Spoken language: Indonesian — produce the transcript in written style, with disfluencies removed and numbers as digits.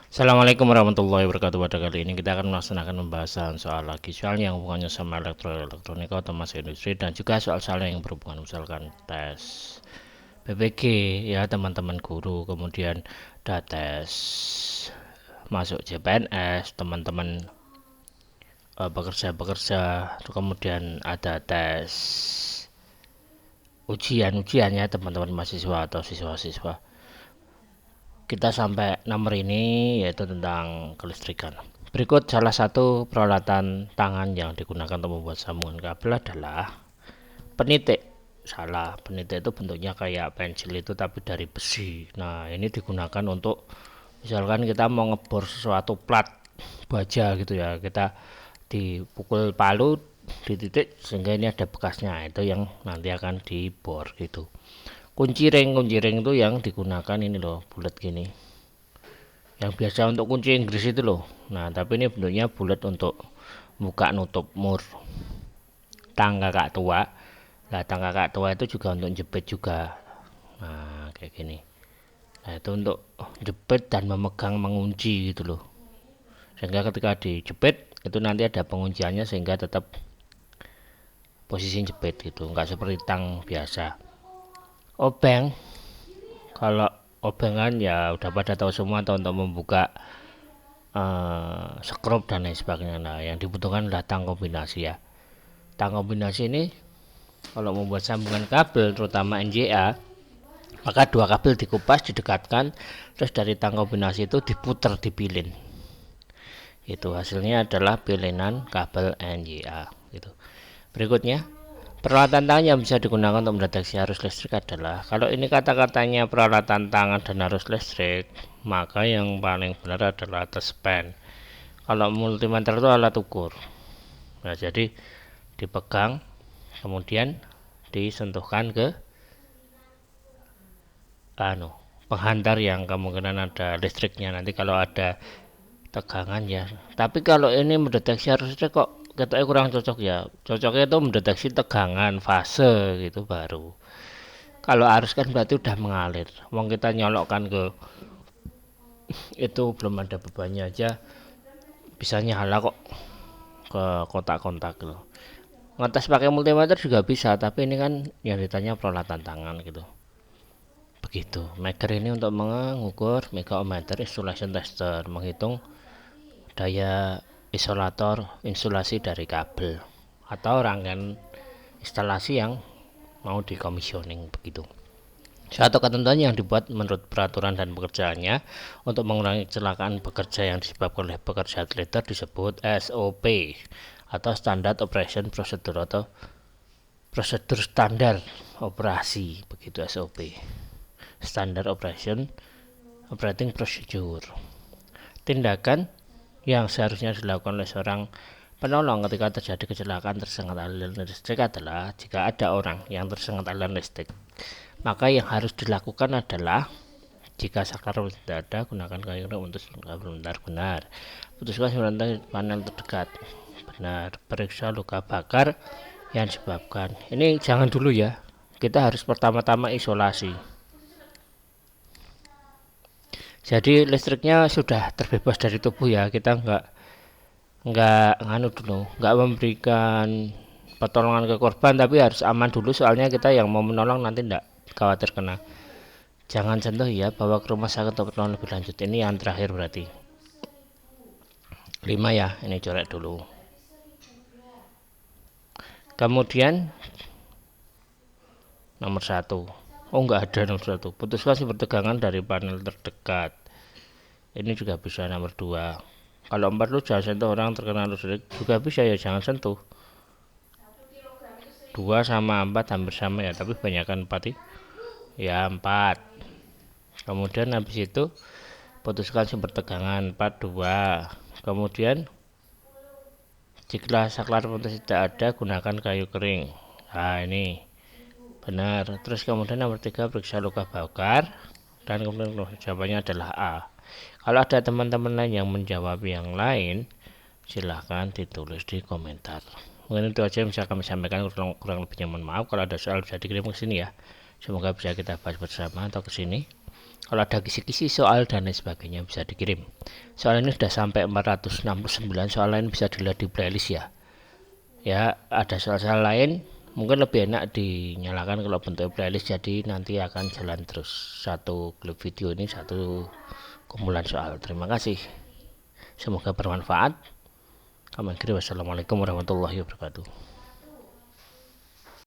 Assalamualaikum warahmatullahi wabarakatuh. Pada kali ini kita akan melaksanakan pembahasan soal lagi soal yang hubungannya sama elektronika, otomasi industri, dan juga soal-soal yang berhubungan misalkan tes BPG ya teman-teman guru, kemudian ada tes masuk CPNS teman-teman, bekerja-bekerja, kemudian ada tes ujian-ujiannya teman-teman mahasiswa atau siswa-siswa. Kita sampai nomor ini yaitu tentang kelistrikan. Berikut salah satu peralatan tangan yang digunakan untuk membuat sambungan kabel adalah penitik. Salah, penitik itu bentuknya kayak pensil itu tapi dari besi. Nah, ini digunakan untuk misalkan kita mau ngebor sesuatu plat baja gitu ya. Kita dipukul palu di titik sehingga ini ada bekasnya. Itu yang nanti akan dibor gitu. Kunci ring itu yang digunakan ini loh, bulat gini, yang biasa untuk kunci Inggris itu loh. Nah tapi ini bentuknya bulat untuk buka nutup mur. Tang kakak tua, nah tang kakak tua itu juga untuk jepit juga. Nah kayak gini, nah itu untuk jepit dan memegang mengunci gitu loh, sehingga ketika dijepit itu nanti ada pengunciannya sehingga tetap posisi jepit gitu, nggak seperti tang biasa. Obeng, kalau obeng kan ya udah pada tahu semua, atau untuk membuka skrup dan lain sebagainya. Nah yang dibutuhkan adalah tang kombinasi ya. Tang kombinasi ini kalau membuat sambungan kabel terutama NJA, maka dua kabel dikupas didekatkan, terus dari tang kombinasi itu diputer dipilin, itu hasilnya adalah pilinan kabel NJA gitu. Berikutnya, peralatan tangan yang bisa digunakan untuk mendeteksi arus listrik adalah, kalau ini kata-katanya peralatan tangan dan arus listrik, maka yang paling benar adalah tespen. Kalau multimeter itu alat ukur. Nah, jadi dipegang kemudian disentuhkan ke penghantar yang kemungkinan ada listriknya nanti kalau ada tegangan ya. Tapi kalau ini mendeteksi arus listrik kok katanya kurang cocok ya. Cocoknya itu mendeteksi tegangan fase gitu baru. Kalau arus kan berarti udah mengalir. Mau kita nyolokkan ke itu belum ada bebannya aja bisa nyala kok ke kontak-kontak gitu. Ngetes pakai multimeter juga bisa, tapi ini kan yang ditanya peralatan tangan gitu. Begitu. Meter ini untuk mengukur, megaometer isolation tester menghitung daya isolator insulasi dari kabel atau rangkaian instalasi yang mau dikomisioning begitu. Suatu ketentuan yang dibuat menurut peraturan dan pekerjaannya untuk mengurangi kecelakaan bekerja yang disebabkan oleh pekerja atleter disebut SOP atau Standard Operation Procedure atau prosedur standar operasi begitu. SOP, Standard Operating Procedure. Tindakan yang seharusnya dilakukan oleh seorang penolong ketika terjadi kecelakaan tersengat aliran listrik adalah, jika ada orang yang tersengat aliran listrik, maka yang harus dilakukan adalah, jika saklar tidak ada, gunakan kayu untuk benar. Putuskan sebentar panel terdekat. Benar. Periksa luka bakar yang disebabkan. Ini jangan dulu ya. Kita harus pertama-tama isolasi. Jadi listriknya sudah terbebas dari tubuh ya. Kita nggak nganu dulu, nggak memberikan pertolongan ke korban, tapi harus aman dulu soalnya kita yang mau menolong nanti nggak khawatir kena. Jangan sentuh ya, bawa ke rumah sakit untuk pertolongan lebih lanjut. Ini yang terakhir berarti 5 ya, ini coret dulu. Kemudian nomor 1, oh nggak ada nomor 1, putuskan sumber tegangan dari panel terdekat. Ini juga bisa nomor 2. Kalau 4 lu jangan sentuh orang terkena listrik, juga bisa ya, jangan sentuh. 2 sama 4 hampir sama ya, tapi banyakkan 4 ya 4. Kemudian habis itu putuskan sumber tegangan 42. Kemudian jika saklar putus tidak ada, gunakan kayu kering. Nah ini benar. Terus kemudian nomor 3, periksa luka bakar, dan kemudian jawabannya adalah A. Kalau ada teman-teman lain yang menjawab yang lain, silahkan ditulis di komentar. Mungkin itu aja yang bisa kami sampaikan, kurang lebihnya mohon maaf. Kalau ada soal bisa dikirim ke sini ya. Semoga bisa kita bahas bersama atau ke sini. Kalau ada kisi-kisi soal dan lain sebagainya bisa dikirim. Soal ini sudah sampai 469 soal lain, bisa dilihat di playlist ya. Ya, ada soal-soal lain mungkin lebih enak dinyalakan kalau bentuk playlist, jadi nanti akan jalan terus. Satu klip video ini satu kumpulan soal. Terima kasih. Semoga bermanfaat. Wassalamualaikum warahmatullahi wabarakatuh.